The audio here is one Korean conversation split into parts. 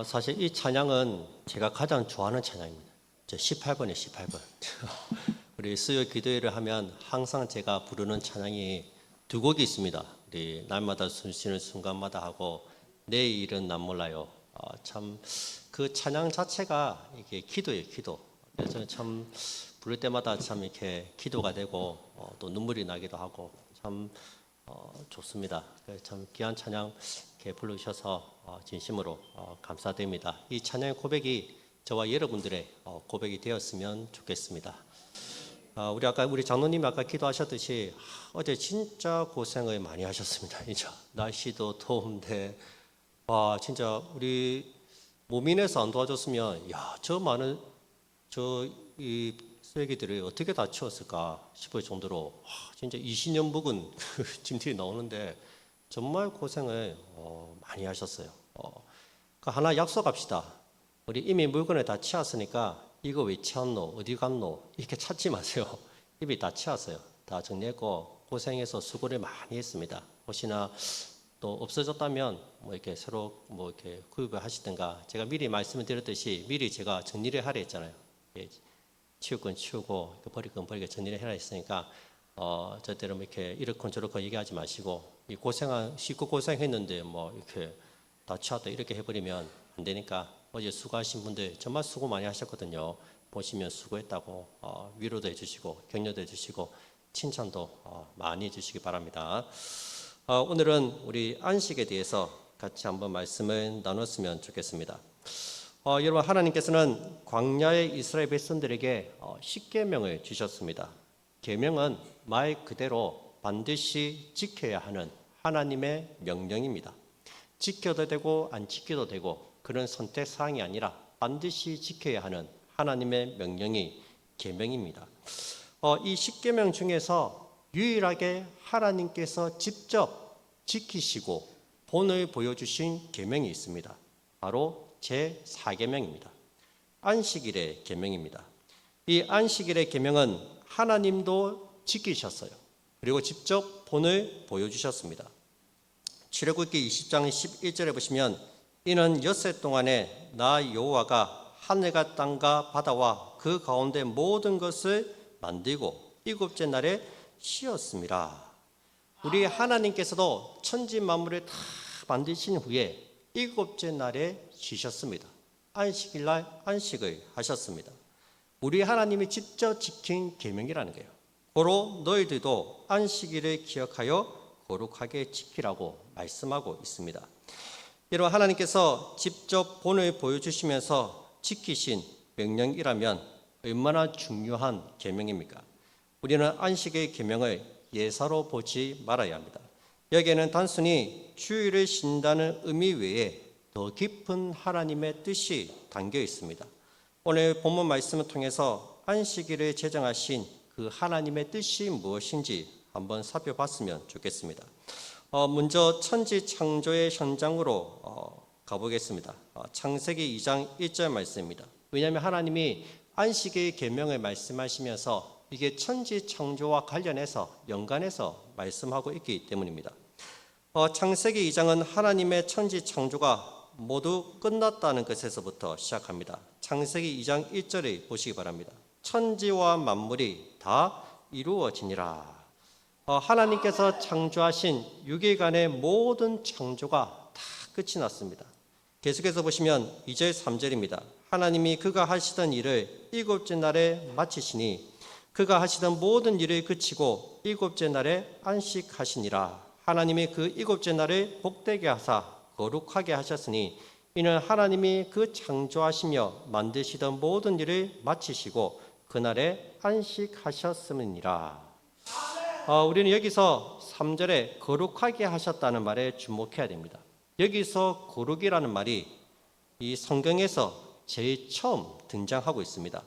사실 이 찬양은 제가 가장 좋아하는 찬양입니다. 18번이에요, 18번. 우리 수요 기도회를 하면 항상 제가 부르는 찬양이 두 곡이 있습니다. 우리 날마다 숨쉬는 순간마다 하고 내일은 난 몰라요. 참 그 찬양 자체가 이게 기도예요, 기도. 그래서 저는 참 부를 때마다 참 이렇게 기도가 되고 또 눈물이 나기도 하고 참 좋습니다. 참 귀한 찬양 이렇게 부르셔서 진심으로 감사드립니다. 이 찬양의 고백이 저와 여러분들의 고백이 되었으면 좋겠습니다. 우리 장로님이 아까 기도하셨듯이 어제 진짜 고생을 많이 하셨습니다. 진짜 날씨도 더운데 진짜 우리 모민에서 안 도와줬으면 저 많은 이 쓰레기들을 어떻게 다 치웠을까 싶을 정도로 진짜 20년 묵은 짐들이 나오는데 정말 고생을 많이 하셨어요. 하나 약속합시다. 우리 이미 물건을 다 치웠으니까 이거 왜 치웠노? 어디 갔노? 이렇게 찾지 마세요. 이미 다 치웠어요. 다 정리했고 고생해서 수고를 많이 했습니다. 혹시나 또 없어졌다면 이렇게 새로 이렇게 구입을 하시든가 제가 미리 말씀을 드렸듯이 미리 제가 정리를 하려 했잖아요. 치울 건 치우고 버릴 건 버리고 정리를 해라 했으니까 저때로 이렇게 이렇건 저렇건 얘기하지 마시고 이 쉽고 고생했는데 이렇게 다 치웠다 이렇게 해버리면 안 되니까 어제 수고하신 분들 정말 수고 많이 하셨거든요. 보시면 수고했다고 위로도 해주시고 격려도 해주시고 칭찬도 많이 해주시기 바랍니다. 오늘은 우리 안식에 대해서 같이 한번 말씀을 나눴으면 좋겠습니다. 여러분 하나님께서는 광야의 이스라엘 백성들에게 10계명을 주셨습니다. 계명은 말 그대로 반드시 지켜야 하는 하나님의 명령입니다. 지켜도 되고 안 지켜도 되고 그런 선택사항이 아니라 반드시 지켜야 하는 하나님의 명령이 계명입니다. 이 10계명 중에서 유일하게 하나님께서 직접 지키시고 본을 보여주신 계명이 있습니다. 바로 제4계명입니다. 안식일의 계명입니다. 이 안식일의 계명은 하나님도 지키셨어요. 그리고 직접 본을 보여주셨습니다. 출애굽기 20장 11절에 보시면 이는 엿새 동안에 나 여호와가 하늘과 땅과 바다와 그 가운데 모든 것을 만들고 일곱째 날에 쉬었습니다. 우리 하나님께서도 천지 만물을 다 만드신 후에 일곱째 날에 쉬셨습니다. 안식일 날 안식을 하셨습니다. 우리 하나님이 직접 지킨 계명이라는 거예요. 고로 너희들도 안식일을 기억하여 거룩하게 지키라고 말씀하고 있습니다. 여러분 하나님께서 직접 본을 보여주시면서 지키신 명령이라면 얼마나 중요한 계명입니까? 우리는 안식의 계명을 예사로 보지 말아야 합니다. 여기에는 단순히 주일을 쉰다는 의미 외에 더 깊은 하나님의 뜻이 담겨 있습니다. 오늘 본문 말씀을 통해서 안식일을 제정하신 그 하나님의 뜻이 무엇인지 한번 살펴봤으면 좋겠습니다. 먼저 천지 창조의 현장으로 가보겠습니다. 창세기 2장 1절 말씀입니다. 왜냐하면 하나님이 안식의 계명을 말씀하시면서 이게 천지 창조와 관련해서 연관해서 말씀하고 있기 때문입니다. 창세기 2장은 하나님의 천지 창조가 모두 끝났다는 것에서부터 시작합니다. 창세기 2장 1절을 보시기 바랍니다. 천지와 만물이 다 이루어지니라. 하나님께서 창조하신 6일간의 모든 창조가 다 끝이 났습니다. 계속해서 보시면 2절 3절입니다. 하나님이 그가 하시던 일을 일곱째 날에 마치시니 그가 하시던 모든 일을 그치고 일곱째 날에 안식하시니라. 하나님이 그 일곱째 날을 복되게 하사 거룩하게 하셨으니 이는 하나님이 그 창조하시며 만드시던 모든 일을 마치시고 그날에 안식하셨음이니라. 우리는 여기서 3절에 거룩하게 하셨다는 말에 주목해야 됩니다. 여기서 거룩이라는 말이 이 성경에서 제일 처음 등장하고 있습니다.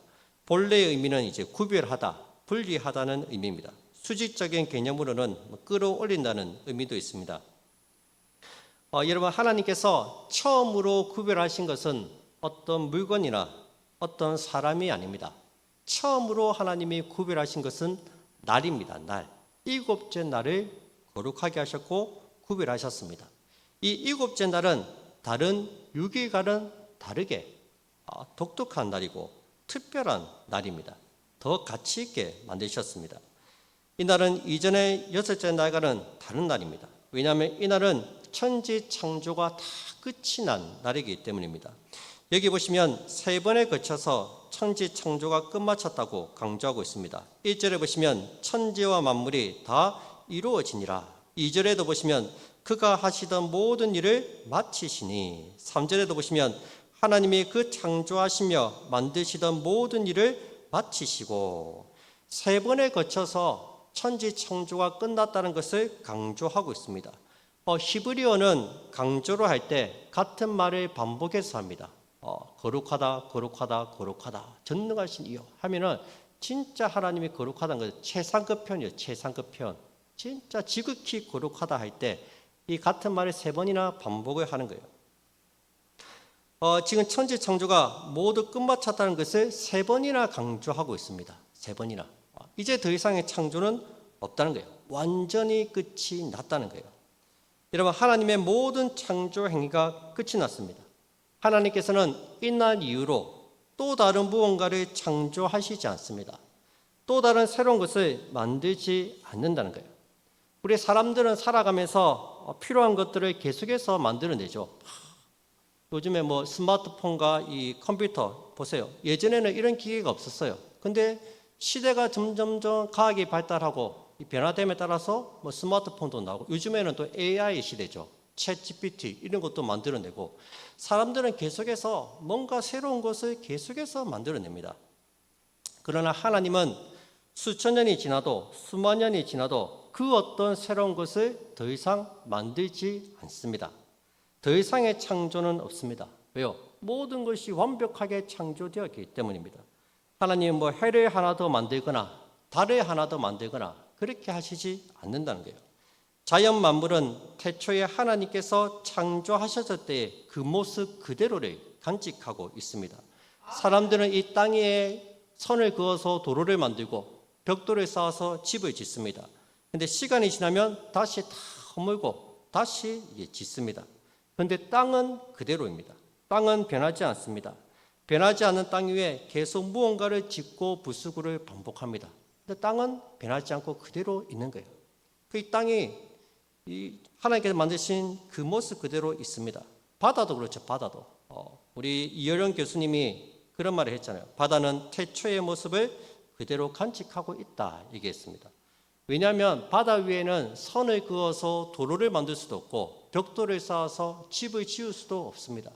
본래의 의미는 이제 구별하다, 분리하다는 의미입니다. 수직적인 개념으로는 끌어올린다는 의미도 있습니다. 여러분 하나님께서 처음으로 구별하신 것은 어떤 물건이나 어떤 사람이 아닙니다. 처음으로 하나님이 구별하신 것은 날입니다. 날. 일곱째 날을 거룩하게 하셨고 구별하셨습니다. 이 일곱째 날은 다른 6일과는 다르게 독특한 날이고 특별한 날입니다. 더 가치 있게 만드셨습니다. 이 날은 이전의 여섯째 날과는 다른 날입니다. 왜냐하면 이 날은 천지 창조가 다 끝이 난 날이기 때문입니다. 여기 보시면 세 번에 거쳐서 천지 창조가 끝마쳤다고 강조하고 있습니다. 1절에 보시면 천지와 만물이 다 이루어지니라. 2절에도 보시면 그가 하시던 모든 일을 마치시니. 3절에도 보시면 하나님이 그 창조하시며 만드시던 모든 일을 마치시고. 세 번에 거쳐서 천지 창조가 끝났다는 것을 강조하고 있습니다. 히브리어는 강조를 할 때 같은 말을 반복해서 합니다. 거룩하다, 거룩하다, 거룩하다. 전능하신 이여 하면은 진짜 하나님이 거룩하다는 것은 최상급 표현이에요. 최상급 표현. 진짜 지극히 거룩하다 할 때 이 같은 말을 세 번이나 반복을 하는 거예요. 지금 천지 창조가 모두 끝마쳤다는 것을 세 번이나 강조하고 있습니다. 세 번이나. 이제 더 이상의 창조는 없다는 거예요. 완전히 끝이 났다는 거예요. 여러분, 하나님의 모든 창조 행위가 끝이 났습니다. 하나님께서는 이 날 이후로 또 다른 무언가를 창조하시지 않습니다. 또 다른 새로운 것을 만들지 않는다는 거예요. 우리 사람들은 살아가면서 필요한 것들을 계속해서 만들어내죠. 요즘에 뭐 스마트폰과 이 컴퓨터 보세요. 예전에는 이런 기계가 없었어요. 근데 시대가 점점점 과학이 발달하고 변화됨에 따라서 뭐 스마트폰도 나오고 요즘에는 또 AI 시대죠. 챗 GPT 이런 것도 만들어내고 사람들은 계속해서 뭔가 새로운 것을 계속해서 만들어냅니다. 그러나 하나님은 수천 년이 지나도 수만 년이 지나도 그 어떤 새로운 것을 더 이상 만들지 않습니다. 더 이상의 창조는 없습니다. 왜요? 모든 것이 완벽하게 창조되었기 때문입니다. 하나님은 뭐 해를 하나 더 만들거나 달을 하나 더 만들거나 그렇게 하시지 않는다는 거예요. 자연 만물은 태초에 하나님께서 창조하셨을 때의 그 모습 그대로를 간직하고 있습니다. 사람들은 이 땅에 선을 그어서 도로를 만들고 벽돌을 쌓아서 집을 짓습니다. 그런데 시간이 지나면 다시 다 허물고 다시 짓습니다. 그런데 땅은 그대로입니다. 땅은 변하지 않습니다. 변하지 않는 땅 위에 계속 무언가를 짓고 부수고를 반복합니다. 근데 땅은 변하지 않고 그대로 있는 거예요. 그 땅이 하나님께서 만드신 그 모습 그대로 있습니다. 바다도 그렇죠. 바다도. 우리 이효령 교수님이 그런 말을 했잖아요. 바다는 태초의 모습을 그대로 간직하고 있다 얘기했습니다. 왜냐하면 바다 위에는 선을 그어서 도로를 만들 수도 없고 벽돌을 쌓아서 집을 지을 수도 없습니다.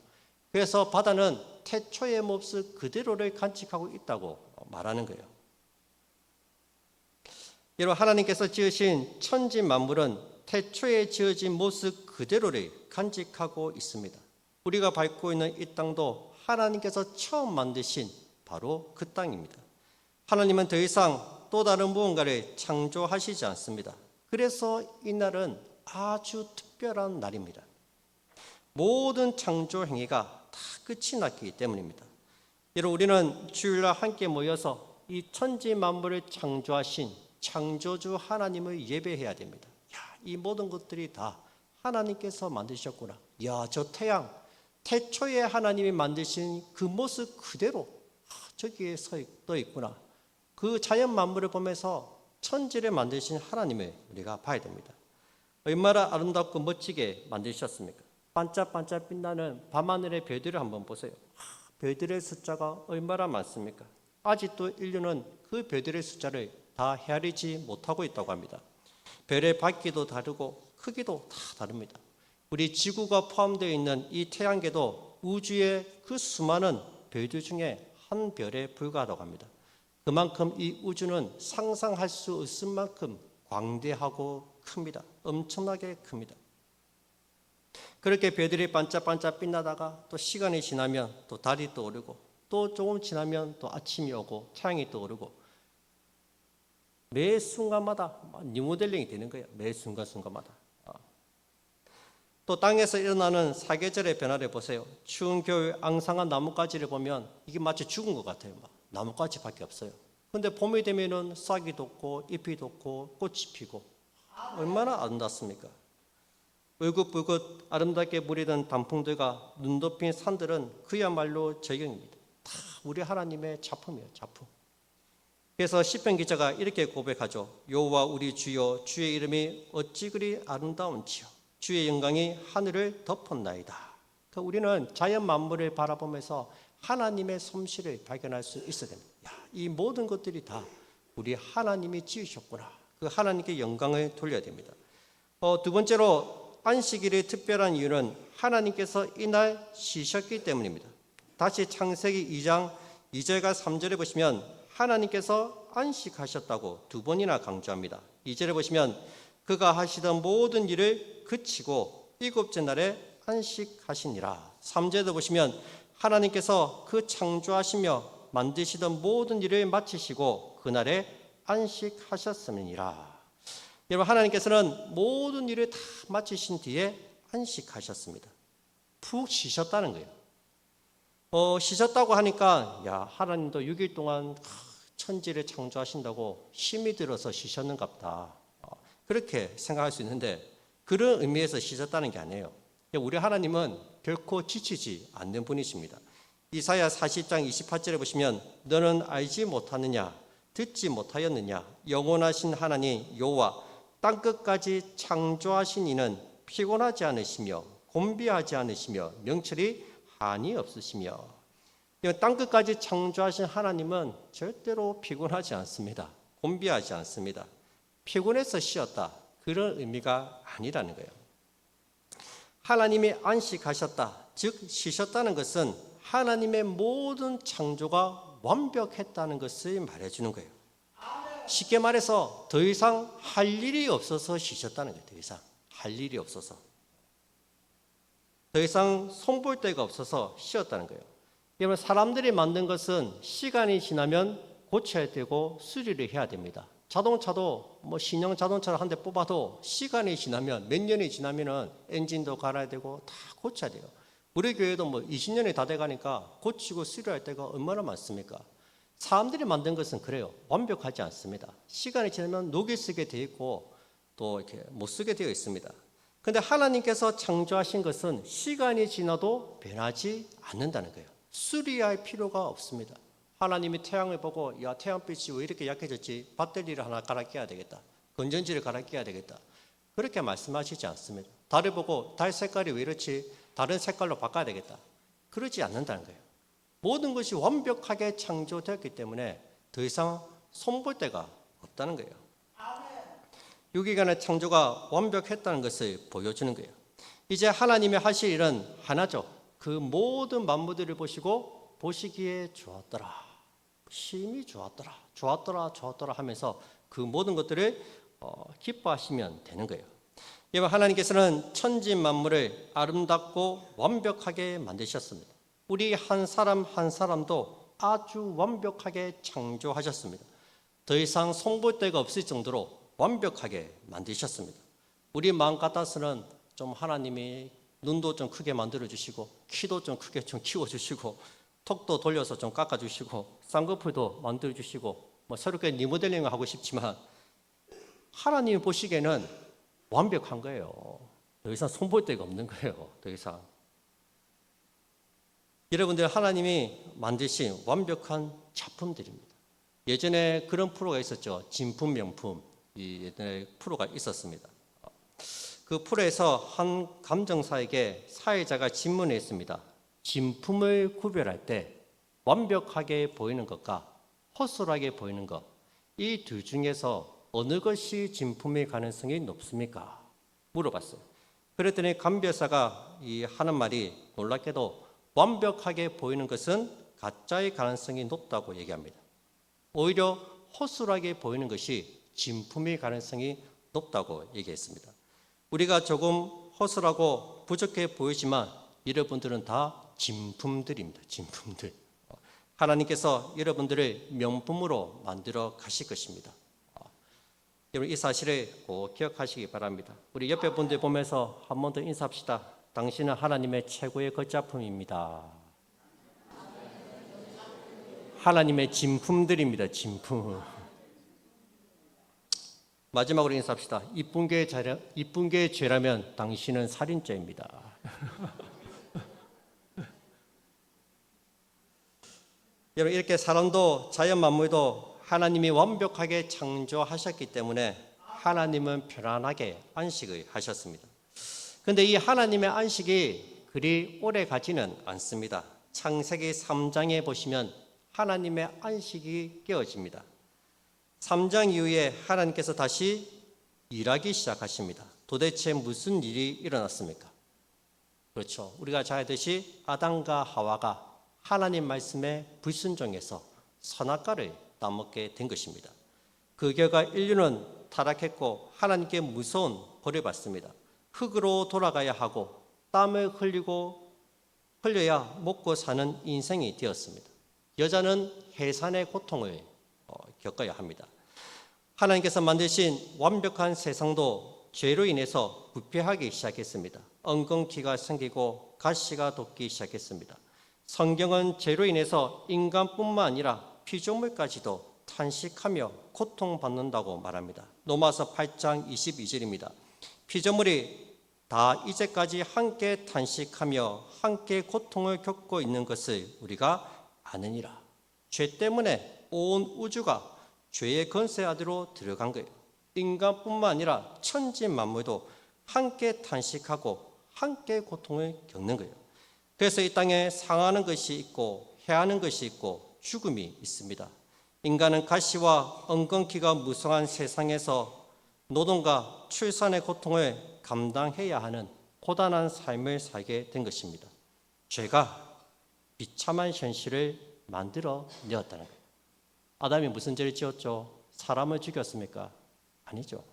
그래서 바다는 태초의 모습 그대로를 간직하고 있다고 말하는 거예요. 여러분, 하나님께서 지으신 천지 만물은 태초에 지어진 모습 그대로를 간직하고 있습니다. 우리가 밟고 있는 이 땅도 하나님께서 처음 만드신 바로 그 땅입니다. 하나님은 더 이상 또 다른 무언가를 창조하시지 않습니다. 그래서 이 날은 아주 특별한 날입니다. 모든 창조 행위가 다 끝이 났기 때문입니다. 여러분, 우리는 주일날 함께 모여서 이 천지 만물을 창조하신 창조주 하나님을 예배해야 됩니다. 이 모든 것들이 다 하나님께서 만드셨구나. 저 태양, 태초에 하나님이 만드신 그 모습 그대로 저기에 떠 있구나. 그 자연 만물을 보면서 천지를 만드신 하나님을 우리가 봐야 됩니다. 얼마나 아름답고 멋지게 만드셨습니까? 반짝반짝 빛나는 밤하늘의 별들을 한번 보세요. 별들의 숫자가 얼마나 많습니까? 아직도 인류는 그 별들의 숫자를 다 헤아리지 못하고 있다고 합니다. 별의 밝기도 다르고 크기도 다 다릅니다. 우리 지구가 포함되어 있는 이 태양계도 우주의 그 수많은 별들 중에 한 별에 불과하다고 합니다. 그만큼 이 우주는 상상할 수 없을 만큼 광대하고 큽니다. 엄청나게 큽니다. 그렇게 별들이 반짝반짝 빛나다가 또 시간이 지나면 또 달이 떠오르고 또 조금 지나면 또 아침이 오고 태양이 떠오르고 매 순간마다 리모델링이 되는 거예요. 매 순간순간마다. 또 땅에서 일어나는 사계절의 변화를 보세요. 추운 겨울 앙상한 나뭇가지를 보면 이게 마치 죽은 것 같아요. 나뭇가지밖에 없어요. 그런데 봄이 되면은 싹이 돋고 잎이 돋고 꽃이 피고 얼마나 아름답습니까? 울긋불긋 아름답게 무리던 단풍들과 눈 덮인 산들은 그야말로 절경입니다. 다 우리 하나님의 작품이에요, 작품. 그래서 시편 기자가 이렇게 고백하죠. 여호와 우리 주여, 주의 이름이 어찌 그리 아름다운지요. 주의 영광이 하늘을 덮었나이다. 그러니까 우리는 자연 만물을 바라보면서 하나님의 솜씨를 발견할 수 있어야 됩니다. 이 모든 것들이 다 우리 하나님이 지으셨구나. 그 하나님께 영광을 돌려야 됩니다. 두 번째로 안식일의 특별한 이유는 하나님께서 이날 쉬셨기 때문입니다. 다시 창세기 2장 2절과 3절에 보시면 하나님께서 안식하셨다고 두 번이나 강조합니다. 2절에 보시면 그가 하시던 모든 일을 그치고 일곱째 날에 안식하시니라. 3절에도 보시면 하나님께서 그 창조하시며 만드시던 모든 일을 마치시고 그날에 안식하셨음이니라. 여러분, 하나님께서는 모든 일을 다 마치신 뒤에 안식하셨습니다. 푹 쉬셨다는 거예요. 쉬셨다고 하니까 하나님도 6일 동안 천지를 창조하신다고 힘이 들어서 쉬셨는갑다. 그렇게 생각할 수 있는데 그런 의미에서 쉬셨다는 게 아니에요. 우리 하나님은 결코 지치지 않는 분이십니다. 이사야 40장 28절에 보시면 너는 알지 못하느냐 듣지 못하였느냐 영원하신 하나님 여호와 땅끝까지 창조하신 이는 피곤하지 않으시며 곤비하지 않으시며 명철이 한이 없으시며. 땅끝까지 창조하신 하나님은 절대로 피곤하지 않습니다. 곤비하지 않습니다. 피곤해서 쉬었다, 그런 의미가 아니라는 거예요. 하나님이 안식하셨다, 즉 쉬셨다는 것은 하나님의 모든 창조가 완벽했다는 것을 말해주는 거예요. 쉽게 말해서 더 이상 할 일이 없어서 쉬셨다는 거예요. 더 이상 할 일이 없어서, 더 이상 손볼 데가 없어서 쉬었다는 거예요. 여러분, 사람들이 만든 것은 시간이 지나면 고쳐야 되고 수리를 해야 됩니다. 자동차도 신형 자동차를 한 대 뽑아도 시간이 지나면, 몇 년이 지나면은 엔진도 갈아야 되고 다 고쳐야 돼요. 우리 교회도 20년이 다 돼가니까 고치고 수리할 때가 얼마나 많습니까? 사람들이 만든 것은 그래요. 완벽하지 않습니다. 시간이 지나면 녹이 쓰게 되어 있고 또 이렇게 못 쓰게 되어 있습니다. 그런데 하나님께서 창조하신 것은 시간이 지나도 변하지 않는다는 거예요. 수리할 필요가 없습니다. 하나님이 태양을 보고 태양빛이 왜 이렇게 약해졌지? 배터리를 하나 갈아 껴야 되겠다. 건전지를 갈아 껴야 되겠다. 그렇게 말씀하시지 않습니다. 달을 보고 달 색깔이 왜 이렇지? 다른 색깔로 바꿔야 되겠다. 그러지 않는다는 거예요. 모든 것이 완벽하게 창조되었기 때문에 더 이상 손볼 데가 없다는 거예요. 6일간의 창조가 완벽했다는 것을 보여주는 거예요. 이제 하나님이 하실 일은 하나죠. 그 모든 만물들을 보시고 보시기에 좋았더라, 심히 좋았더라, 좋았더라 하면서 그 모든 것들을 기뻐하시면 되는 거예요. 여러분, 하나님께서는 천지 만물을 아름답고 완벽하게 만드셨습니다. 우리 한 사람 한 사람도 아주 완벽하게 창조하셨습니다. 더 이상 손볼 데가 없을 정도로 완벽하게 만드셨습니다. 우리 마음 같아서는 좀 하나님이 눈도 좀 크게 만들어 주시고 키도 좀 크게 좀 키워 주시고 턱도 돌려서 좀 깎아 주시고 쌍꺼풀도 만들어 주시고 새롭게 리모델링을 하고 싶지만 하나님이 보시기에는 완벽한 거예요. 더 이상 손볼 데가 없는 거예요. 더 이상. 여러분들, 하나님이 만드신 완벽한 작품들입니다. 예전에 그런 프로가 있었죠. 진품 명품. 예전에 프로가 있었습니다. 그 프로에서 한 감정사에게 사회자가 질문했습니다. 진품을 구별할 때 완벽하게 보이는 것과 허술하게 보이는 것, 이 둘 중에서 어느 것이 진품의 가능성이 높습니까? 물어봤어요. 그랬더니 감별사가 하는 말이 놀랍게도 완벽하게 보이는 것은 가짜의 가능성이 높다고 얘기합니다. 오히려 허술하게 보이는 것이 진품의 가능성이 높다고 얘기했습니다. 우리가 조금 허술하고 부족해 보이지만 여러분들은 다 진품들입니다. 진품들. 하나님께서 여러분들을 명품으로 만들어 가실 것입니다. 여러분, 이 사실을 꼭 기억하시기 바랍니다. 우리 옆에 분들 보면서 한 번 더 인사합시다. 당신은 하나님의 최고의 걸작품입니다. 하나님의 진품들입니다. 진품. 마지막으로 인사합시다. 이쁜 게 죄라면 당신은 살인죄입니다. 여러분, 이렇게 사람도 자연 만물도 하나님이 완벽하게 창조하셨기 때문에 하나님은 편안하게 안식을 하셨습니다. 그런데 이 하나님의 안식이 그리 오래 가지는 않습니다. 창세기 3장에 보시면 하나님의 안식이 깨어집니다. 3장 이후에 하나님께서 다시 일하기 시작하십니다. 도대체 무슨 일이 일어났습니까? 그렇죠. 우리가 잘 알듯이 아담과 하와가 하나님 말씀에 불순종해서 선악과를 따먹게 된 것입니다. 그 결과 인류는 타락했고 하나님께 무서운 벌을 받습니다. 흙으로 돌아가야 하고 땀을 흘려야 먹고 사는 인생이 되었습니다. 여자는 해산의 고통을 겪어야 합니다. 하나님께서 만드신 완벽한 세상도 죄로 인해서 부패하기 시작했습니다. 엉겅퀴가 생기고 가시가 돋기 시작했습니다. 성경은 죄로 인해서 인간뿐만 아니라 피조물까지도 탄식하며 고통받는다고 말합니다. 로마서 8장 22절입니다. 피조물이 다 이제까지 함께 탄식하며 함께 고통을 겪고 있는 것을 우리가 아느니라. 죄 때문에 온 우주가 죄의 권세 아래로 들어간 거예요. 인간뿐만 아니라 천지 만물도 함께 탄식하고 함께 고통을 겪는 거예요. 그래서 이 땅에 상하는 것이 있고 해하는 것이 있고 죽음이 있습니다. 인간은 가시와 엉겅퀴가 무성한 세상에서 노동과 출산의 고통을 감당해야 하는 고단한 삶을 살게 된 것입니다. 죄가 비참한 현실을 만들어 내었다는 거예요. 아담이 무슨 죄를 지었죠? 사람을 죽였습니까? 아니죠.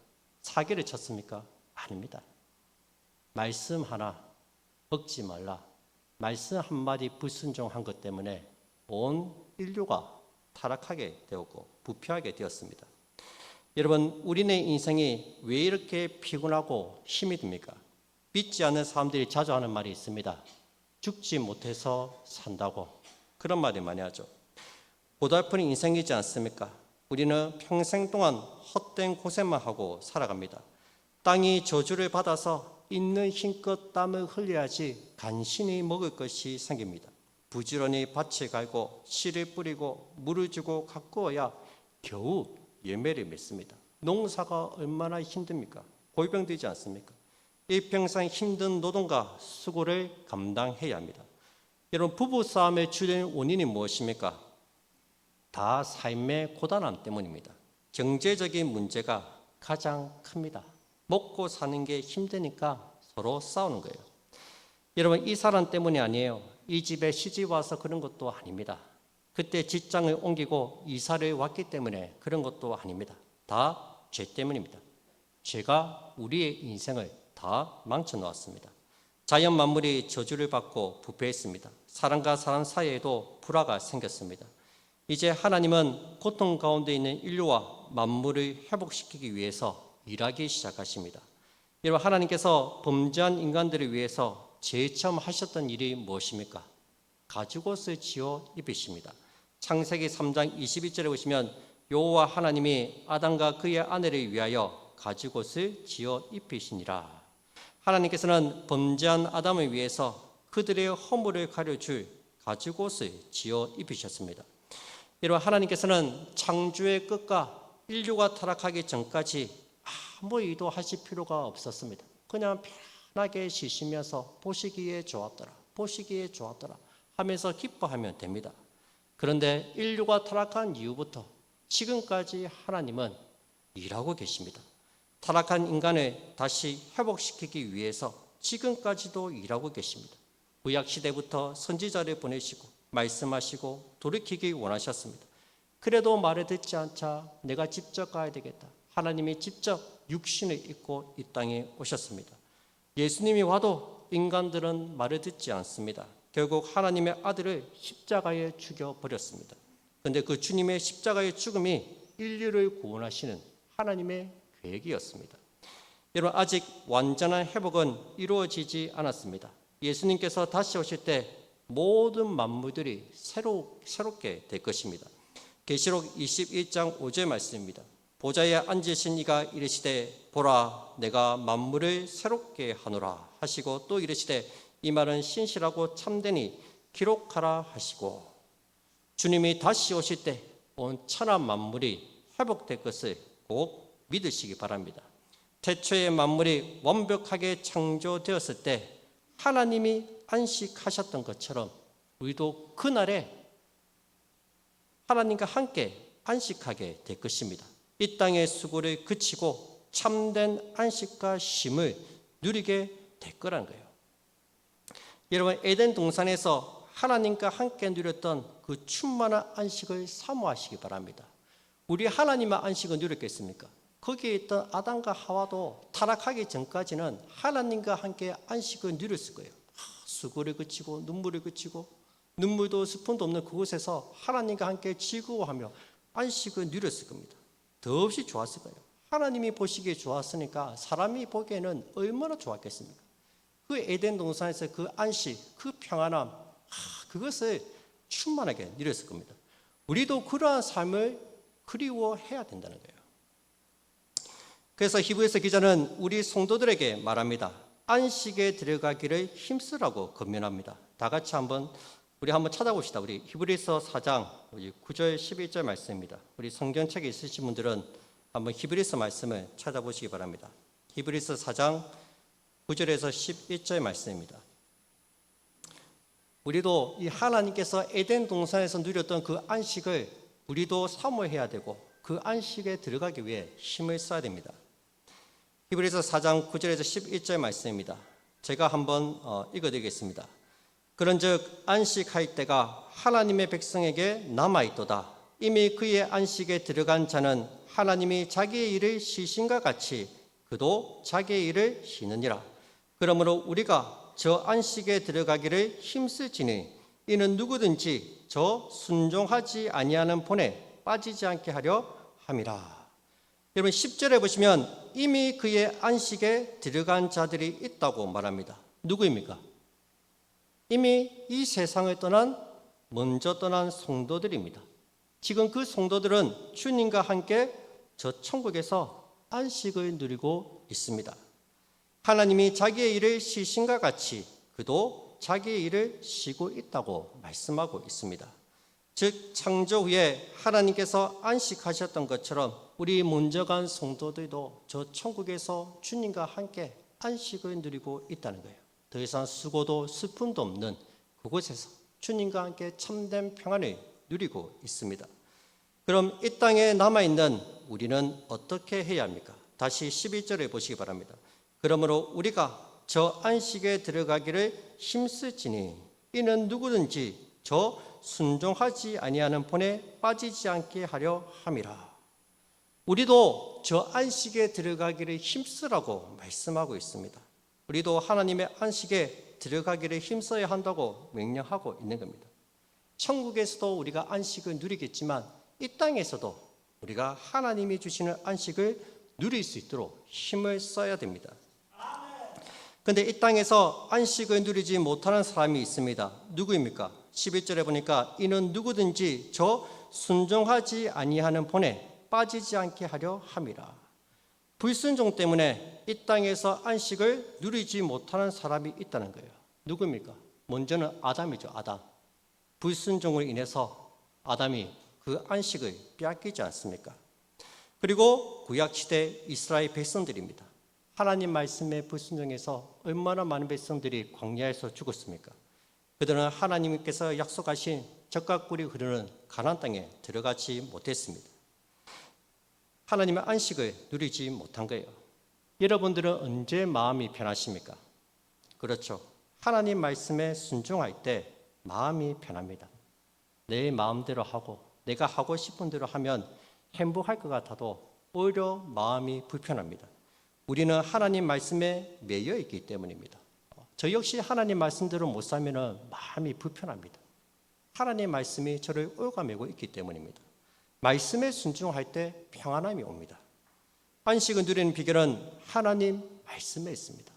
사기를 쳤습니까? 아닙니다. 말씀 하나 먹지 말라. 말씀 한마디 불순종한 것 때문에 온 인류가 타락하게 되었고 부패하게 되었습니다. 여러분, 우리네 인생이 왜 이렇게 피곤하고 힘이 듭니까? 믿지 않는 사람들이 자주 하는 말이 있습니다. 죽지 못해서 산다고. 그런 말을 많이 하죠. 고달픈 인생이지 않습니까? 우리는 평생 동안 헛된 고생만 하고 살아갑니다. 땅이 저주를 받아서 있는 힘껏 땀을 흘려야지 간신히 먹을 것이 생깁니다. 부지런히 밭을 갈고 씨를 뿌리고 물을 주고 가꾸어야 겨우 열매를 맺습니다. 농사가 얼마나 힘듭니까? 골병되지 않습니까? 일평생 힘든 노동과 수고를 감당해야 합니다. 여러분, 부부싸움의 주된 원인이 무엇입니까? 다 삶의 고단함 때문입니다. 경제적인 문제가 가장 큽니다. 먹고 사는 게 힘드니까 서로 싸우는 거예요. 여러분, 이 사람 때문이 아니에요. 이 집에 시집 와서 그런 것도 아닙니다. 그때 직장을 옮기고 이사를 왔기 때문에 그런 것도 아닙니다. 다 죄 때문입니다. 죄가 우리의 인생을 다 망쳐 놓았습니다. 자연 만물이 저주를 받고 부패했습니다. 사람과 사람 사이에도 불화가 생겼습니다. 이제 하나님은 고통 가운데 있는 인류와 만물을 회복시키기 위해서 일하기 시작하십니다. 여러분, 하나님께서 범죄한 인간들을 위해서 제일 처음 하셨던 일이 무엇입니까? 가죽옷을 지어 입히십니다. 창세기 3장 22절에 보시면 여호와 하나님이 아담과 그의 아내를 위하여 가죽옷을 지어 입히시니라. 하나님께서는 범죄한 아담을 위해서 그들의 허물을 가려줄 가죽옷을 지어 입히셨습니다. 여러분, 하나님께서는 창조의 끝과 인류가 타락하기 전까지 아무 일도 하실 필요가 없었습니다. 그냥 편하게 쉬시면서 보시기에 좋았더라 하면서 기뻐하면 됩니다. 그런데 인류가 타락한 이후부터 지금까지 하나님은 일하고 계십니다. 타락한 인간을 다시 회복시키기 위해서 지금까지도 일하고 계십니다. 구약시대부터 선지자를 보내시고 말씀하시고 돌이키기 원하셨습니다. 그래도 말을 듣지 않자 내가 직접 가야 되겠다. 하나님이 직접 육신을 입고 이 땅에 오셨습니다. 예수님이 와도 인간들은 말을 듣지 않습니다. 결국 하나님의 아들을 십자가에 죽여버렸습니다. 그런데 그 주님의 십자가의 죽음이 인류를 구원하시는 하나님의 계획이었습니다. 여러분, 아직 완전한 회복은 이루어지지 않았습니다. 예수님께서 다시 오실 때 모든 만물들이 새롭게 될 것입니다. 계시록 21장 5절 말씀입니다. 보좌에 앉으신 이가 이르시되 보라 내가 만물을 새롭게 하노라 하시고 또 이르시되 이 말은 신실하고 참되니 기록하라 하시고 주님이 다시 오실 때 온 천하 만물이 회복될 것을 꼭 믿으시기 바랍니다. 태초에 만물이 완벽하게 창조되었을 때 하나님이 안식하셨던 것처럼 우리도 그날에 하나님과 함께 안식하게 될 것입니다. 이 땅의 수고를 그치고 참된 안식과 쉼을 누리게 될 거란 거예요. 여러분, 에덴 동산에서 하나님과 함께 누렸던 그 충만한 안식을 사모하시기 바랍니다. 우리 하나님의 안식을 누렸겠습니까? 거기에 있던 아담과 하와도 타락하기 전까지는 하나님과 함께 안식을 누렸을 거예요. 수고를 그치고 눈물을 그치고 눈물도 스푼도 없는 그곳에서 하나님과 함께 즐거워하며 안식을 누렸을 겁니다. 더없이 좋았을 거예요. 하나님이 보시기에 좋았으니까 사람이 보기에는 얼마나 좋았겠습니까? 그 에덴 동산에서 그 안식, 그 평안함, 그것을 충만하게 누렸을 겁니다. 우리도 그러한 삶을 그리워해야 된다는 거예요. 그래서 히브리서 기자는 우리 성도들에게 말합니다. 안식에 들어가기를 힘쓰라고 권면합니다. 다 같이 우리 한번 찾아봅시다. 우리 히브리서 4장 9절 11절 말씀입니다. 우리 성경책에 있으신 분들은 한번 히브리서 말씀을 찾아보시기 바랍니다. 히브리서 4장 9절에서 11절 말씀입니다. 우리도 이 하나님께서 에덴 동산에서 누렸던 그 안식을 우리도 사모해야 되고 그 안식에 들어가기 위해 힘을 써야 됩니다. 히브리서 4장 9절에서 11절 말씀입니다. 제가 한번 읽어드리겠습니다. 그런즉 안식할 때가 하나님의 백성에게 남아있도다. 이미 그의 안식에 들어간 자는 하나님이 자기의 일을 쉬신과 같이 그도 자기의 일을 쉬느니라. 그러므로 우리가 저 안식에 들어가기를 힘쓸지니 이는 누구든지 저 순종하지 아니하는 본에 빠지지 않게 하려 함이라. 여러분 10절에 보시면 이미 그의 안식에 들어간 자들이 있다고 말합니다. 누구입니까? 이미 이 세상을 먼저 떠난 성도들입니다. 지금 그 성도들은 주님과 함께 저 천국에서 안식을 누리고 있습니다. 하나님이 자기의 일을 쉬신과 같이 그도 자기의 일을 쉬고 있다고 말씀하고 있습니다. 즉 창조 후에 하나님께서 안식하셨던 것처럼 우리 먼저 간 성도들도 저 천국에서 주님과 함께 안식을 누리고 있다는 거예요. 더 이상 수고도 슬픔도 없는 그곳에서 주님과 함께 참된 평안을 누리고 있습니다. 그럼 이 땅에 남아있는 우리는 어떻게 해야 합니까? 다시 11절을 보시기 바랍니다. 그러므로 우리가 저 안식에 들어가기를 힘쓸지니 이는 누구든지 저 순종하지 아니하는 본에 빠지지 않게 하려 함이라. 우리도 저 안식에 들어가기를 힘쓰라고 말씀하고 있습니다. 우리도 하나님의 안식에 들어가기를 힘써야 한다고 명령하고 있는 겁니다. 천국에서도 우리가 안식을 누리겠지만 이 땅에서도 우리가 하나님이 주시는 안식을 누릴 수 있도록 힘을 써야 됩니다. 그런데 이 땅에서 안식을 누리지 못하는 사람이 있습니다. 누구입니까? 11절에 보니까 이는 누구든지 저 순종하지 아니하는 본에 빠지지 않게 하려 함이라. 불순종 때문에 이 땅에서 안식을 누리지 못하는 사람이 있다는 거예요. 누구입니까? 먼저는 아담이죠. 아담. 불순종으로 인해서 아담이 그 안식을 빼앗기지 않습니까? 그리고 구약시대 이스라엘 백성들입니다. 하나님 말씀에 불순종해서 얼마나 많은 백성들이 광야에서 죽었습니까? 그들은 하나님께서 약속하신 젖과 꿀이 흐르는 가나안 땅에 들어가지 못했습니다. 하나님의 안식을 누리지 못한 거예요. 여러분들은 언제 마음이 편하십니까? 그렇죠. 하나님 말씀에 순종할 때 마음이 편합니다. 내 마음대로 하고 내가 하고 싶은 대로 하면 행복할 것 같아도 오히려 마음이 불편합니다. 우리는 하나님 말씀에 매여 있기 때문입니다. 저 역시 하나님 말씀대로 못 살면 마음이 불편합니다. 하나님 말씀이 저를 올가매고 있기 때문입니다. 말씀에 순종할 때 평안함이 옵니다. 안식을 누리는 비결은 하나님 말씀에 있습니다.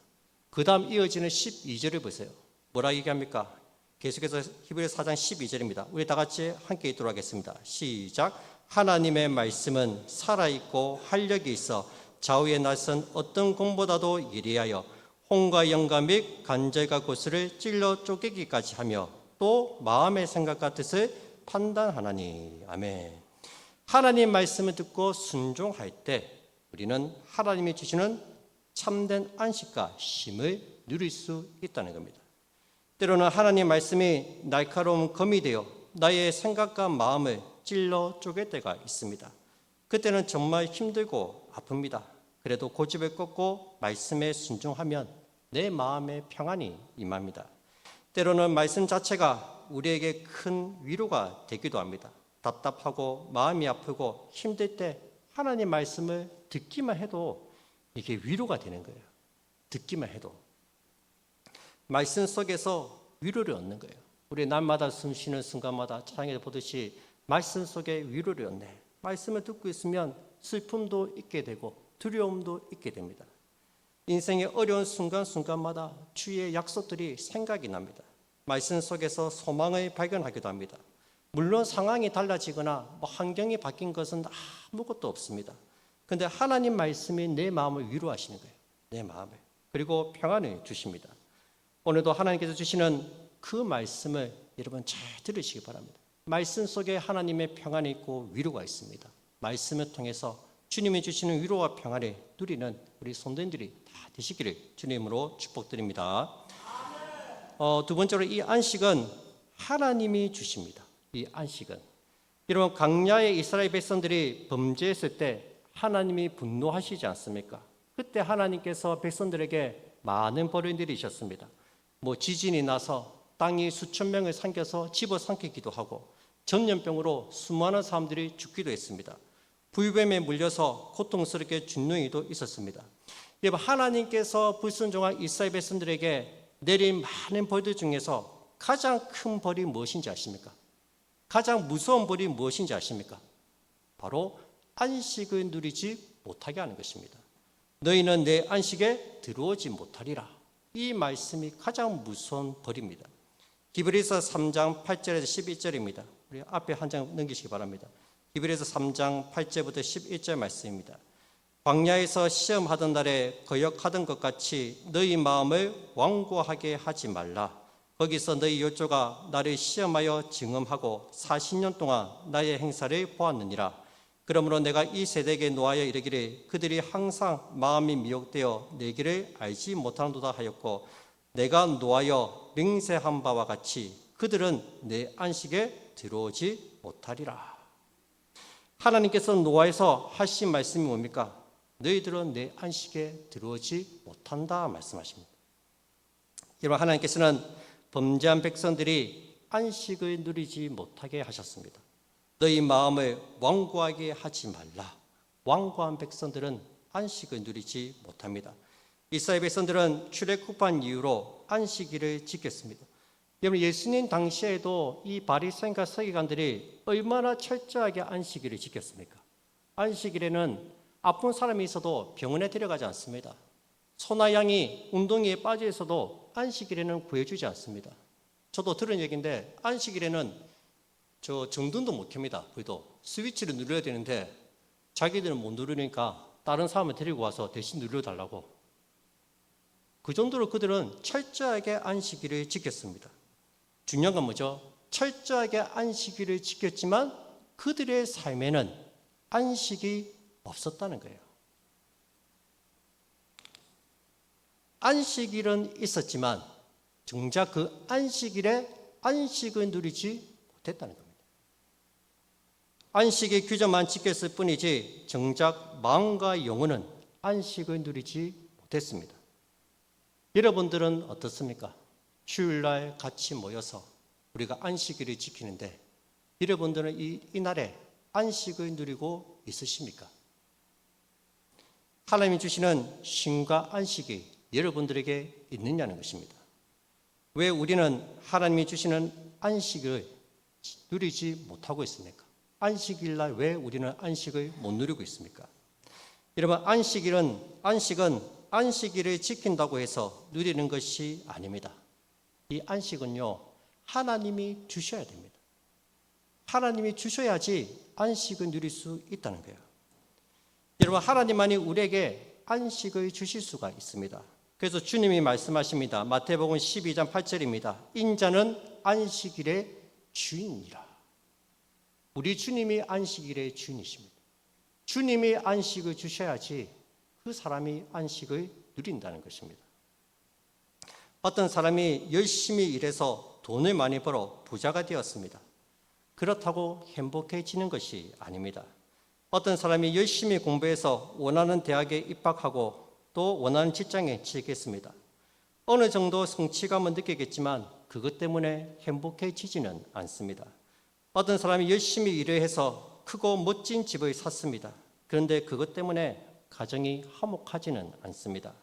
그 다음 이어지는 12절을 보세요. 뭐라 얘기합니까? 계속해서 히브리서 4장 12절입니다. 우리 다 같이 함께 읽도록 하겠습니다. 시작. 하나님의 말씀은 살아있고 활력이 있어 좌우에 나선 어떤弓보다도 예리하여 홍과 영과 및 관절과 고슬을 찔러 쪼개기까지 하며 또 마음의 생각과 뜻을 판단하나니. 아멘. 하나님 말씀을 듣고 순종할 때 우리는 하나님이 주시는 참된 안식과 쉼을 누릴 수 있다는 겁니다. 때로는 하나님 말씀이 날카로운 검이 되어 나의 생각과 마음을 찔러 쪼갤 때가 있습니다. 그때는 정말 힘들고 아픕니다. 그래도 고집을 꺾고 말씀에 순종하면 내 마음에 평안이 임합니다. 때로는 말씀 자체가 우리에게 큰 위로가 되기도 합니다. 답답하고 마음이 아프고 힘들 때 하나님 말씀을 듣기만 해도 이게 위로가 되는 거예요. 듣기만 해도. 말씀 속에서 위로를 얻는 거예요. 우리 날마다 숨 쉬는 순간마다 찬양에 보듯이 말씀 속에 위로를 얻네. 말씀을 듣고 있으면 슬픔도 있게 되고 두려움도 있게 됩니다. 인생의 어려운 순간순간마다 주의 약속들이 생각이 납니다. 말씀 속에서 소망을 발견하기도 합니다. 물론 상황이 달라지거나 환경이 바뀐 것은 아무것도 없습니다. 그런데 하나님 말씀이 내 마음을 위로하시는 거예요. 내 마음을. 그리고 평안을 주십니다. 오늘도 하나님께서 주시는 그 말씀을 여러분 잘 들으시기 바랍니다. 말씀 속에 하나님의 평안이 있고 위로가 있습니다. 말씀을 통해서 주님이 주시는 위로와 평안을 누리는 우리 성도님들이 다 되시기를 주님으로 축복드립니다. 두 번째로 이 안식은 하나님이 주십니다. 이 안식은 여러분 광야의 이스라엘 백성들이 범죄했을 때 하나님이 분노하시지 않습니까? 그때 하나님께서 백성들에게 많은 벌을 내리셨습니다. 지진이 나서 땅이 수천 명을 삼켜서 집어삼키기도 하고 전염병으로 수많은 사람들이 죽기도 했습니다. 불뱀에 물려서 고통스럽게 죽는 일도 있었습니다. 여러분 하나님께서 불순종한 이스라엘 백성들에게 내린 많은 벌들 중에서 가장 큰 벌이 무엇인지 아십니까? 가장 무서운 벌이 무엇인지 아십니까? 바로 안식을 누리지 못하게 하는 것입니다. 너희는 내 안식에 들어오지 못하리라. 이 말씀이 가장 무서운 벌입니다. 히브리서 3장 8절에서 11절입니다. 우리 앞에 한 장 넘기시기 바랍니다. 히브리서 3장 8절부터 11절 말씀입니다. 광야에서 시험하던 날에 거역하던 것 같이 너희 마음을 완고하게 하지 말라. 거기서 너희 열조가 나를 시험하여 증언하고 40년 동안 나의 행사를 보았느니라. 그러므로 내가 이 세대에게 노하여 이르기를 그들이 항상 마음이 미혹되어 내 길을 알지 못하는도다 하였고 내가 노하여 맹세한 바와 같이 그들은 내 안식에 들어오지 못하리라. 하나님께서 노아에서 하신 말씀이 뭡니까? 너희들은 내 안식에 들어오지 못한다 말씀하십니다. 여러분 하나님께서는 범죄한 백성들이 안식을 누리지 못하게 하셨습니다. 너희 마음을 완고하게 하지 말라. 완고한 백성들은 안식을 누리지 못합니다. 이스라엘 백성들은 출애굽한 이후로 안식일을 지켰습니다. 여러분 예수님 당시에도 이 바리새인과 서기관들이 얼마나 철저하게 안식일을 지켰습니까? 안식일에는 아픈 사람이 있어도 병원에 데려가지 않습니다. 소나 양이 운동회에 빠져 있어도 안식일에는 구해주지 않습니다. 저도 들은 얘기인데 안식일에는 정돈도 못 켭니다. 그래도 스위치를 눌러야 되는데 자기들은 못 누르니까 다른 사람을 데리고 와서 대신 눌러달라고. 그 정도로 그들은 철저하게 안식일을 지켰습니다. 중요한 건 뭐죠? 철저하게 안식일을 지켰지만 그들의 삶에는 안식이 없었다는 거예요. 안식일은 있었지만 정작 그 안식일에 안식을 누리지 못했다는 겁니다. 안식의 규정만 지켰을 뿐이지 정작 마음과 영혼은 안식을 누리지 못했습니다. 여러분들은 어떻습니까? 휴일날 같이 모여서 우리가 안식일을 지키는데 여러분들은 이날에 안식을 누리고 있으십니까? 하나님이 주시는 쉼과 안식이 여러분들에게 있느냐는 것입니다. 왜 우리는 하나님이 주시는 안식을 누리지 못하고 있습니까? 안식일날 왜 우리는 안식을 못 누리고 있습니까? 여러분 안식은 안식일을 지킨다고 해서 누리는 것이 아닙니다. 이 안식은요 하나님이 주셔야 됩니다. 하나님이 주셔야지 안식을 누릴 수 있다는 거예요. 여러분, 하나님만이 우리에게 안식을 주실 수가 있습니다. 그래서 주님이 말씀하십니다. 마태복음 12장 8절입니다. 인자는 안식일의 주인이라. 우리 주님이 안식일의 주인이십니다. 주님이 안식을 주셔야지 그 사람이 안식을 누린다는 것입니다. 어떤 사람이 열심히 일해서 돈을 많이 벌어 부자가 되었습니다. 그렇다고 행복해지는 것이 아닙니다. 어떤 사람이 열심히 공부해서 원하는 대학에 입학하고 또 원하는 직장에 취직했습니다. 어느 정도 성취감은 느끼겠지만 그것 때문에 행복해지지는 않습니다. 어떤 사람이 열심히 일을 해서 크고 멋진 집을 샀습니다. 그런데 그것 때문에 가정이 화목하지는 않습니다.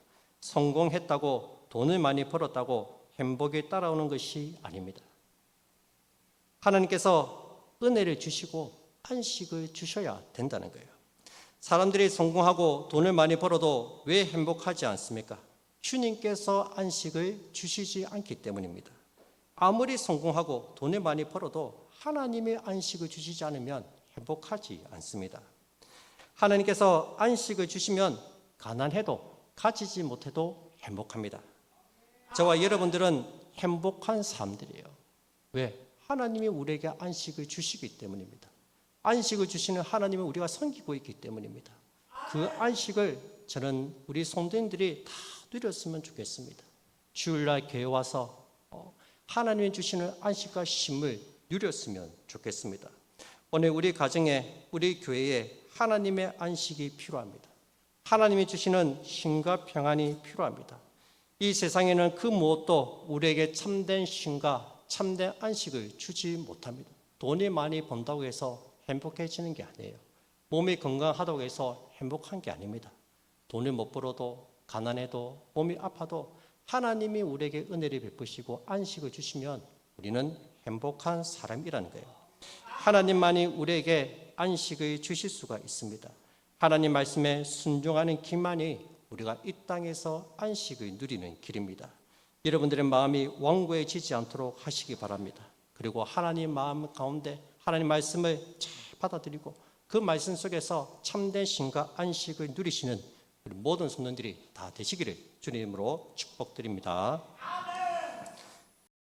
성공했다고 돈을 많이 벌었다고 행복이 따라오는 것이 아닙니다. 하나님께서 은혜를 주시고 안식을 주셔야 된다는 거예요. 사람들이 성공하고 돈을 많이 벌어도 왜 행복하지 않습니까? 주님께서 안식을 주시지 않기 때문입니다. 아무리 성공하고 돈을 많이 벌어도 하나님의 안식을 주시지 않으면 행복하지 않습니다. 하나님께서 안식을 주시면 가난해도 가지지 못해도 행복합니다. 저와 여러분들은 행복한 사람들이에요. 왜? 하나님이 우리에게 안식을 주시기 때문입니다. 안식을 주시는 하나님을 우리가 섬기고 있기 때문입니다. 그 안식을 저는 우리 성도님들이 다 누렸으면 좋겠습니다. 주일날 교회 와서 하나님이 주시는 안식과 쉼을 누렸으면 좋겠습니다. 오늘 우리 가정에, 우리 교회에 하나님의 안식이 필요합니다. 하나님이 주시는 쉼과 평안이 필요합니다. 이 세상에는 그 무엇도 우리에게 참된 쉼과 참된 안식을 주지 못합니다. 돈이 많이 번다고 해서 행복해지는 게 아니에요. 몸이 건강하다고 해서 행복한 게 아닙니다. 돈을 못 벌어도 가난해도 몸이 아파도 하나님이 우리에게 은혜를 베푸시고 안식을 주시면 우리는 행복한 사람이라는 거예요. 하나님만이 우리에게 안식을 주실 수가 있습니다. 하나님 말씀에 순종하는 길만이 우리가 이 땅에서 안식을 누리는 길입니다. 여러분들의 마음이 완고해지지 않도록 하시기 바랍니다. 그리고 하나님 마음 가운데 하나님 말씀을 잘 받아들이고 그 말씀 속에서 참된 쉼과 안식을 누리시는 우리 모든 성도들이 다 되시기를 주님으로 축복드립니다.